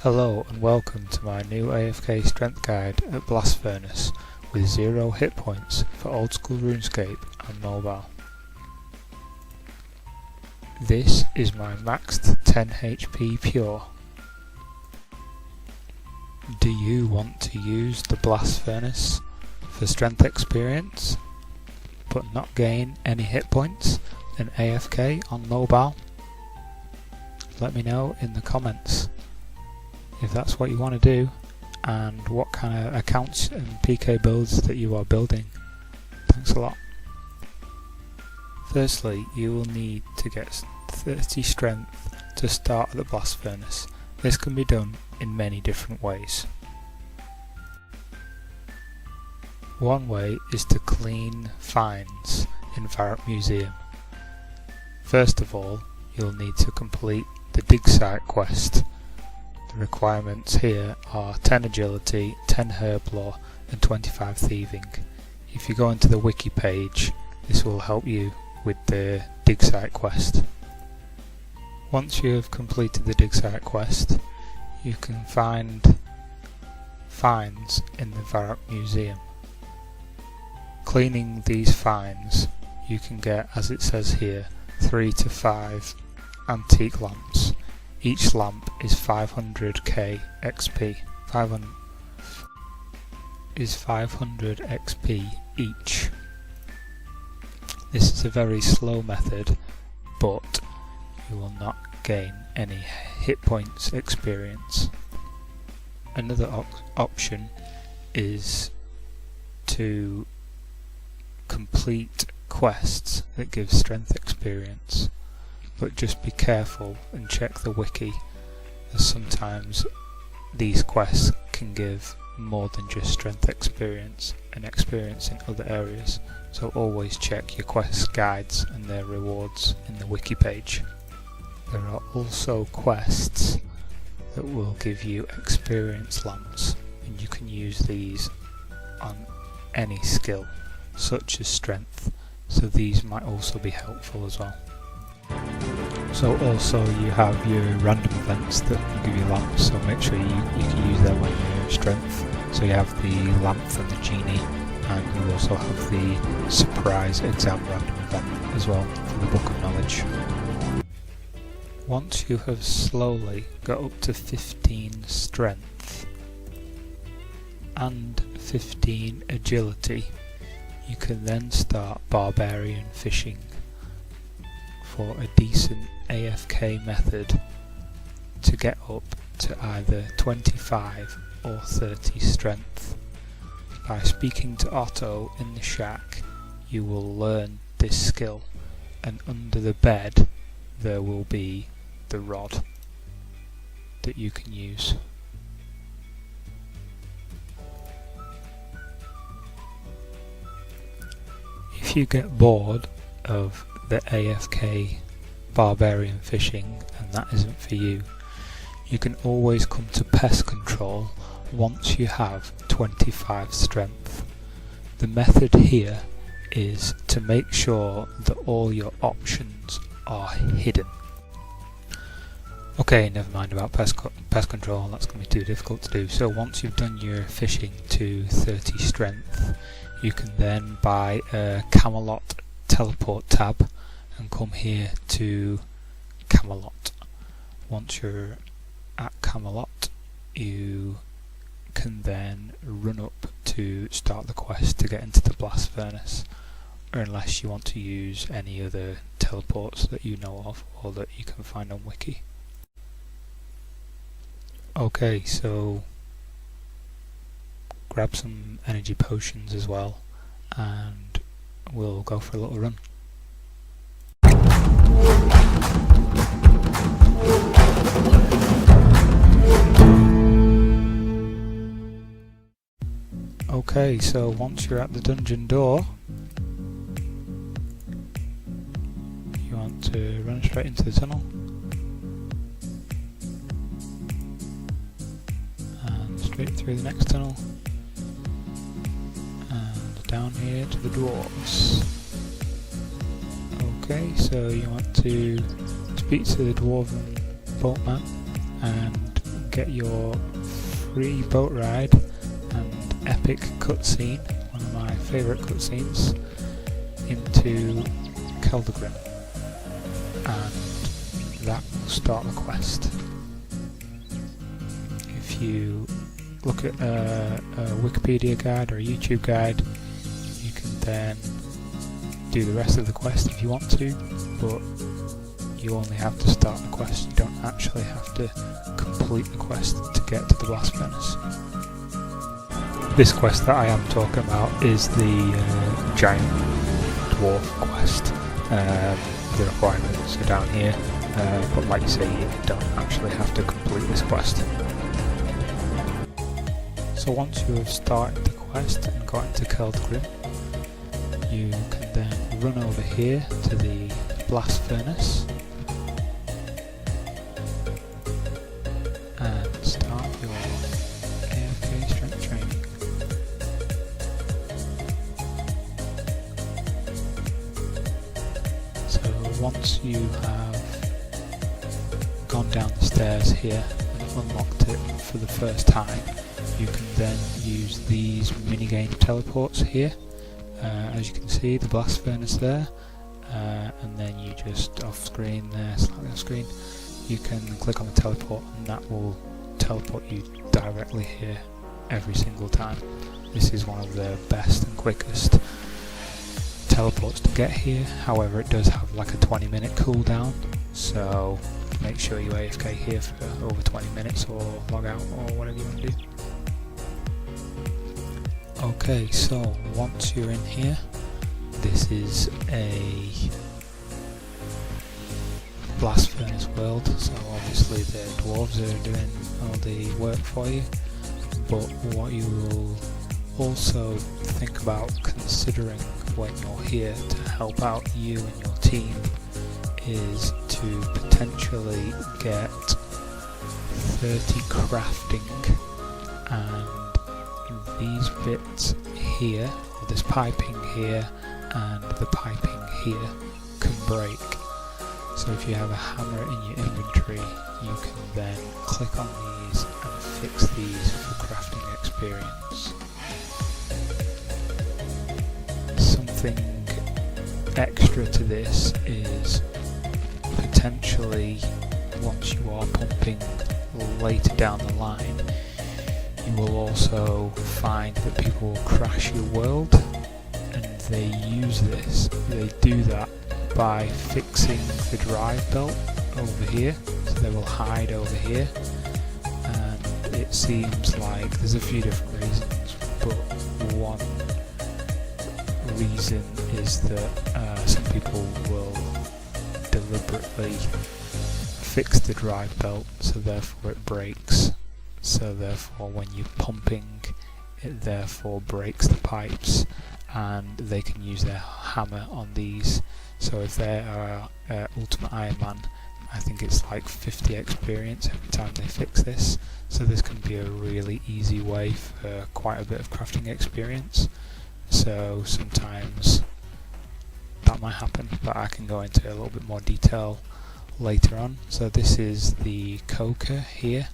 Hello and welcome to my new AFK strength guide at Blast Furnace with 0 hit points for old school RuneScape and mobile. This is my maxed 10 HP pure. Do you want to use the Blast Furnace for strength experience but not gain any hit points in AFK on mobile? Let me know in the comments if that's what you want to do and what kind of accounts and PK builds that you are building. Thanks a lot. Firstly, you will need to get 30 strength to start at the Blast Furnace. This can be done in many different ways. One way is to clean finds in Varrock Museum. First of all, you'll need to complete the dig site quest. The requirements here are 10 agility, 10 herb lore and 25 thieving. If you go into the wiki page, this will help you with the dig site quest. Once you have completed the dig site quest, you can find finds in the Varrock Museum. Cleaning these finds, you can get, as it says here, 3 to 5 antique lamps. Each lamp is 500k XP. 500 XP each. This is a very slow method, but you will not gain any hit points experience. Another option is to complete quests that give strength experience. But just be careful and check the wiki, as sometimes these quests can give more than just strength experience and experience in other areas, so always check your quest guides and their rewards in the wiki page. There are also quests that will give you experience lamps, and you can use these on any skill such as strength, so these might also be helpful as well. So also you have your random events that will give you lamps, so make sure you can use them when you're strength. So you have the lamp from the genie, and you also have the surprise exam random event as well for the book of knowledge. Once you have slowly got up to 15 strength and 15 agility, you can then start barbarian fishing for a decent AFK method to get up to either 25 or 30 strength. By speaking to Otto in the shack, you will learn this skill, and under the bed there will be the rod that you can use. If you get bored of the AFK barbarian fishing and that isn't for you, you can always come to pest control once you have 25 strength. The method here is to make sure that all your options are hidden. Okay, never mind about pest control, that's going to be too difficult to do. So once you've done your fishing to 30 strength, you can then buy a Camelot teleport tab and come here to Camelot. Once you're at Camelot, you can then run up to start the quest to get into the Blast Furnace, or unless you want to use any other teleports that you know of or that you can find on wiki. Okay, so grab some energy potions as well and we'll go for a little run. Okay, so once you're at the dungeon door, you want to run straight into the tunnel and straight through the next tunnel and down here to the dwarves. Okay, so you want to speak to the dwarven boatman and get your free boat ride and epic cutscene, one of my favourite cutscenes, into Keldagrim, and that will start the quest. If you look at a Wikipedia guide or a YouTube guide, you can then do the rest of the quest if you want to, but you only have to start the quest. You don't actually have to complete the quest to get to the blast furnace. This quest that I am talking about is the giant dwarf quest. The requirements are down here, but like you say, you don't actually have to complete this quest. So once you have started the quest and got into Keldagrim, you can then run over here to the blast furnace and start your AFK strength training. So once you have gone down the stairs here and unlocked it for the first time, you can then use these minigame teleports here. As you can see, the blast furnace there, and then you just off screen there, slightly off screen, you can click on the teleport and that will teleport you directly here every single time. This is one of the best and quickest teleports to get here. However, it does have like a 20-minute cooldown, so make sure you AFK here for over 20 minutes or log out or whatever you want to do. Okay, so once you're in here, this is a blast furnace world, so obviously the dwarves are doing all the work for you, but what you will also think about considering when you're here to help out you and your team is to potentially get 30 crafting, and these bits here, or this piping here and the piping here, can break. So if you have a hammer in your inventory, you can then click on these and fix these for crafting experience. Something extra to this is potentially, once you are pumping later down the line, you will also find that people will crash your world, and they use this. They do that by fixing the drive belt over here, so they will hide over here, and it seems like there's a few different reasons, but one reason is that some people will deliberately fix the drive belt so therefore it breaks. So therefore when you're pumping, it therefore breaks the pipes, and they can use their hammer on these. So if they are Ultimate Ironman, I think it's like 50 experience every time they fix this. So this can be a really easy way for quite a bit of crafting experience. So sometimes that might happen, but I can go into a little bit more detail later on. So this is the coker here.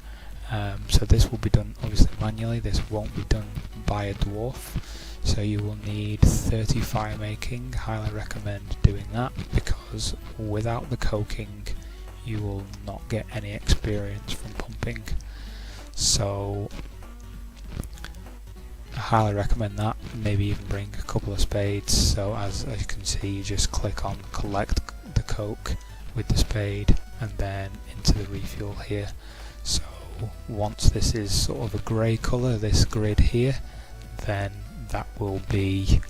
So this will be done obviously manually, this won't be done by a dwarf, so you will need 30 firemaking. Highly recommend doing that, because without the coking you will not get any experience from pumping. So I highly recommend that. Maybe even bring a couple of spades, so as you can see, you just click on collect the coke with the spade and then into the refuel here. So once this is sort of a grey colour, this grid here, then that will be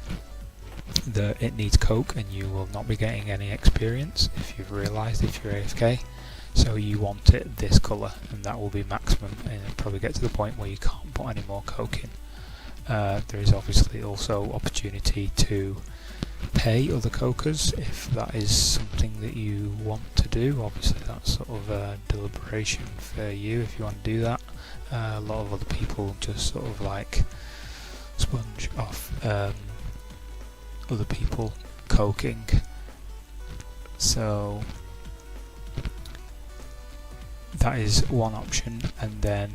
that it needs coke, and you will not be getting any experience if you've realised, if you're AFK. So you want it this colour, and that will be maximum, and it'll probably get to the point where you can't put any more coke in. There is obviously also opportunity to pay other cokers if that is something that you want to do. Obviously that's sort of a deliberation for you if you want to do that. A lot of other people just sort of like sponge off other people coking. So that is one option, and then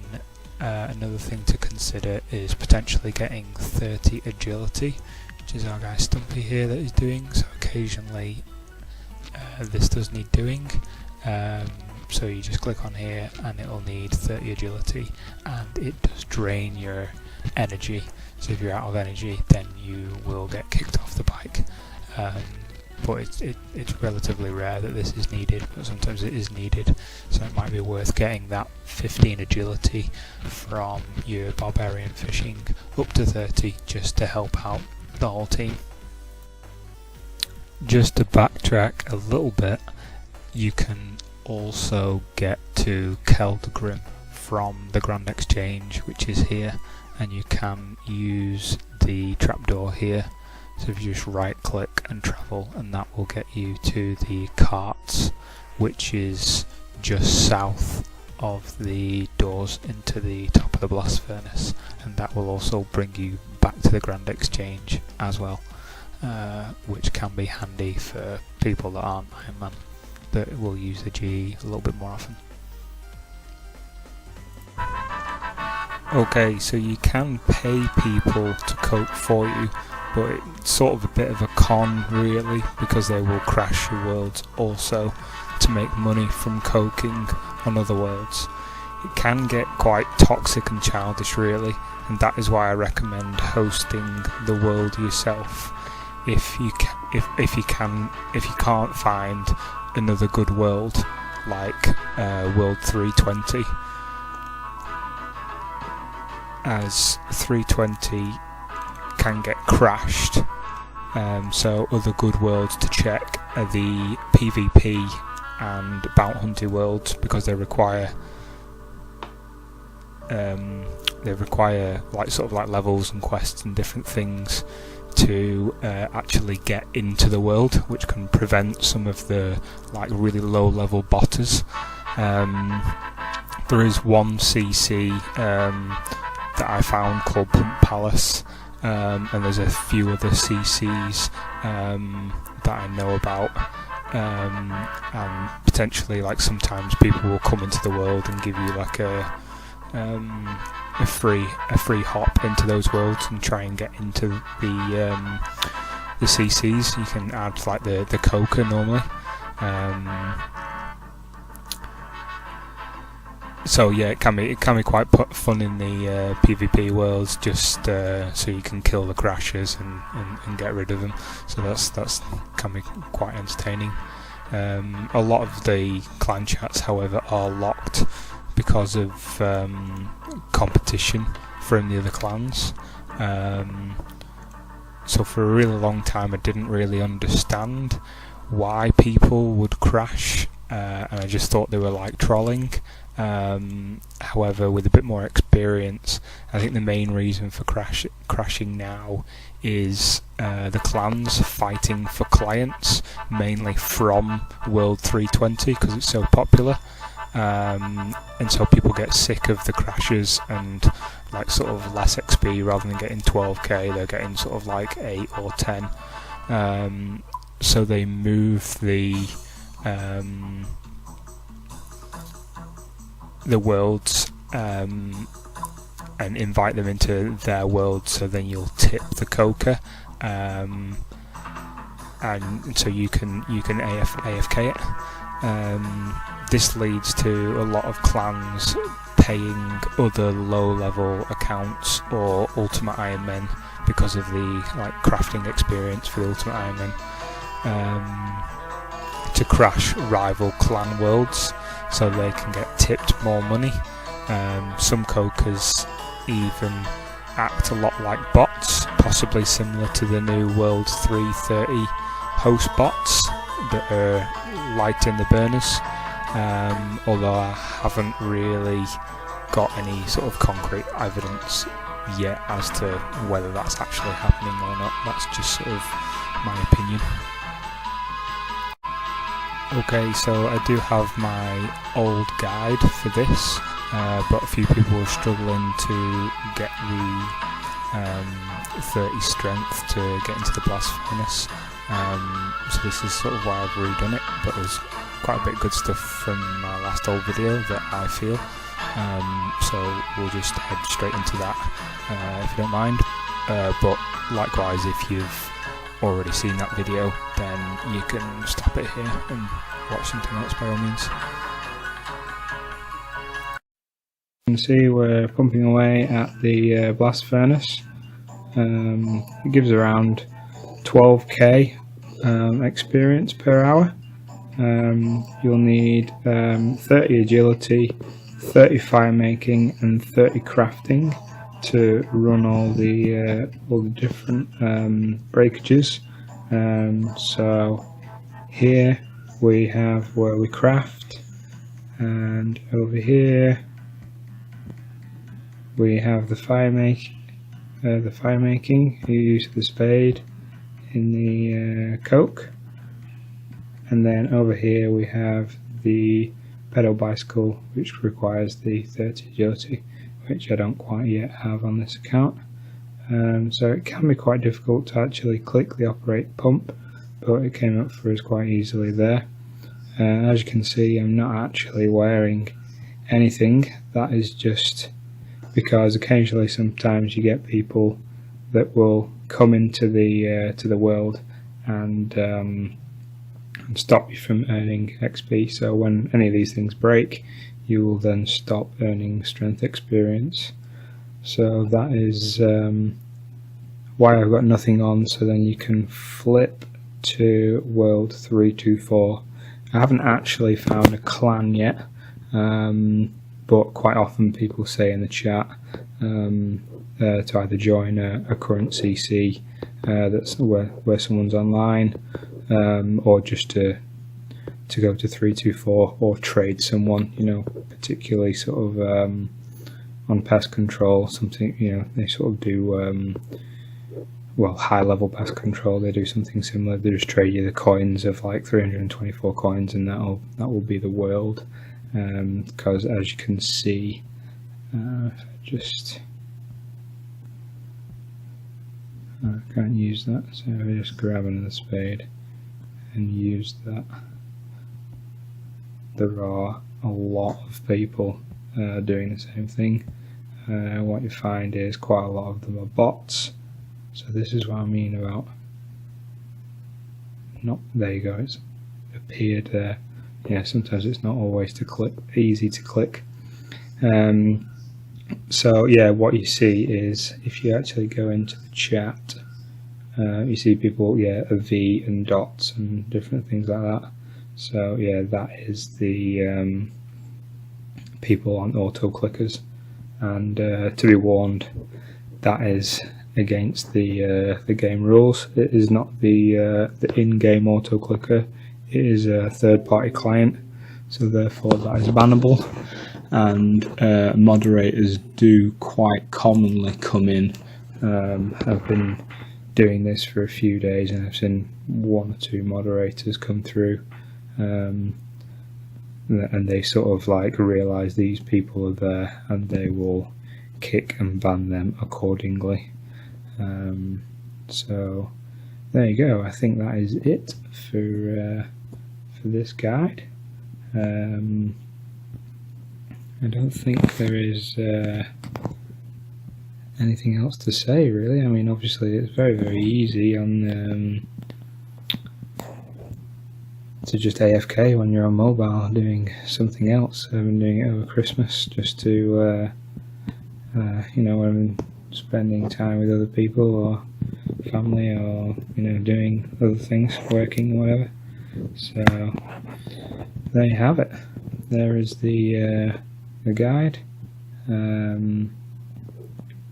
another thing to consider is potentially getting 30 agility, which is our guy Stumpy here that is doing. So occasionally this does need doing, so you just click on here and it'll need 30 agility, and it does drain your energy. So if you're out of energy, then you will get kicked off the bike. But it's relatively rare that this is needed, but sometimes it is needed, so it might be worth getting that 15 agility from your barbarian fishing up to 30 just to help out the whole team. Just to backtrack a little bit, you can also get to Keldgrim from the Grand Exchange, which is here, and you can use the trapdoor here. So if you just right click and travel, and that will get you to the carts, which is just south of the doors into the top of the blast furnace, and that will also bring you back to the Grand Exchange as well, which can be handy for people that aren't Ironman, that will use the GE a little bit more often. Okay, so you can pay people to cope for you, but it's sort of a bit of a con really, because they will crash your worlds also to make money from coking on other worlds. It can get quite toxic and childish really, and that is why I recommend hosting the world yourself if you can't find another good world like World 320, as 320 can get crashed, so other good worlds to check are the PvP and bounty hunting worlds, because they require like sort of like levels and quests and different things to actually get into the world, which can prevent some of the like really low level botters. There is one CC that I found called Pump Palace, and there's a few other CCs that I know about, and potentially like sometimes people will come into the world and give you like a free hop into those worlds and try and get into the CCs. You can add like the coca normally. So yeah, it can be quite fun in the PvP worlds, just so you can kill the crashers and get rid of them. So that's can be quite entertaining. A lot of the clan chats, however, are locked because of competition from the other clans. So for a really long time I didn't really understand why people would crash, and I just thought they were like trolling. However, with a bit more experience, I think the main reason for crashing now is the clans fighting for clients, mainly from World 320, because it's so popular. And so people get sick of the crashes and like sort of less XP. Rather than getting 12k, they're getting sort of like 8 or 10. So they move the worlds and invite them into their world, so then you'll tip the coca, and so you can AFK it. This leads to a lot of clans paying other low-level accounts or Ultimate Ironmen because of the like crafting experience for the Ultimate Ironmen, to crash rival clan worlds so they can get tipped more money. Some cokers even act a lot like bots, possibly similar to the new World 330 host bots that are lighting the burners. Although I haven't really got any sort of concrete evidence yet as to whether that's actually happening or not. That's just sort of my opinion. Okay, so I do have my old guide for this, but a few people were struggling to get the 30 strength to get into the blast furnace. So this is sort of why I've redone it, but there's quite a bit of good stuff from my last old video that I feel. So we'll just head straight into that if you don't mind. But likewise, if you've already seen that video, then you can stop it here and watch something else by all means. You can see we're pumping away at the blast furnace. It gives around 12k experience per hour. You'll need 30 agility, 30 firemaking and 30 crafting to run all the different breakages. So here we have where we craft, and over here we have the firemaking. You use the spade in the coke, and then over here we have the pedal bicycle, which requires the 30 agility, which I don't quite yet have on this account. So it can be quite difficult to actually click the operate pump, but it came up for us quite easily there. As you can see, I'm not actually wearing anything. That is just because occasionally sometimes you get people that will come into the world and stop you from earning XP. So when any of these things break, you will then stop earning strength experience. So that is why I've got nothing on, so then you can flip to world 324. I haven't actually found a clan yet, but quite often people say in the chat to either join a current CC that's where someone's online, or just to go to 324 or trade someone, you know, particularly sort of on pest control, something, you know, they sort of do well, high level pest control, they do something similar. They just trade you the coins of like 324 coins, and that will be the world. Because as you can see, I can't use that, so I just grab another spade and use that. There are a lot of people doing the same thing. What you find is quite a lot of them are bots. So this is what I mean about there you go, it's appeared there. Yeah, sometimes it's not always easy to click. So yeah, what you see is if you actually go into the chat, you see people, yeah, a V and dots and different things like that. So yeah, that is the people on auto clickers, and to be warned, that is against the game rules. It is not the in-game auto clicker. It is a third-party client, so therefore that is bannable. And moderators do quite commonly come in. I've been doing this for a few days, and I've seen 1 or 2 moderators come through, and they sort of like realise these people are there, and they will kick and ban them accordingly. So there you go. I think that is it for this guide. I don't think there is anything else to say really. I mean, obviously it's very, very easy on to just AFK when you're on mobile doing something else. I've been doing it over Christmas just to you know, when I'm spending time with other people or family, or you know, doing other things, working or whatever. So there you have it. There is the guide.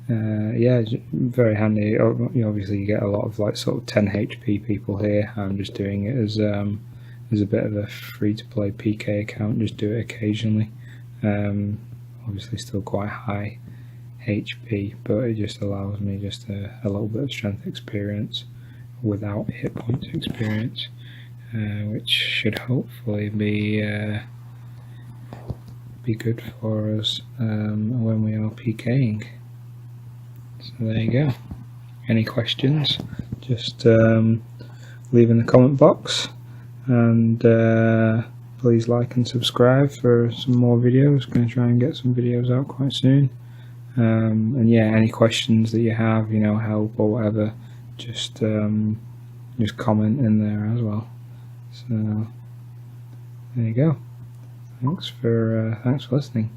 Yeah, very handy. Obviously you get a lot of like sort of 10 HP people here. I'm just doing it as a bit of a free-to-play PK account, just do it occasionally. Obviously still quite high HP, but it just allows me just a little bit of strength experience without hit points experience, which should hopefully be good for us when we are PKing. So there you go. Any questions, just leave in the comment box, and please like and subscribe for some more videos. Going to try and get some videos out quite soon. And yeah, any questions that you have, help or whatever, just comment in there as well. So there you go. Thanks for listening.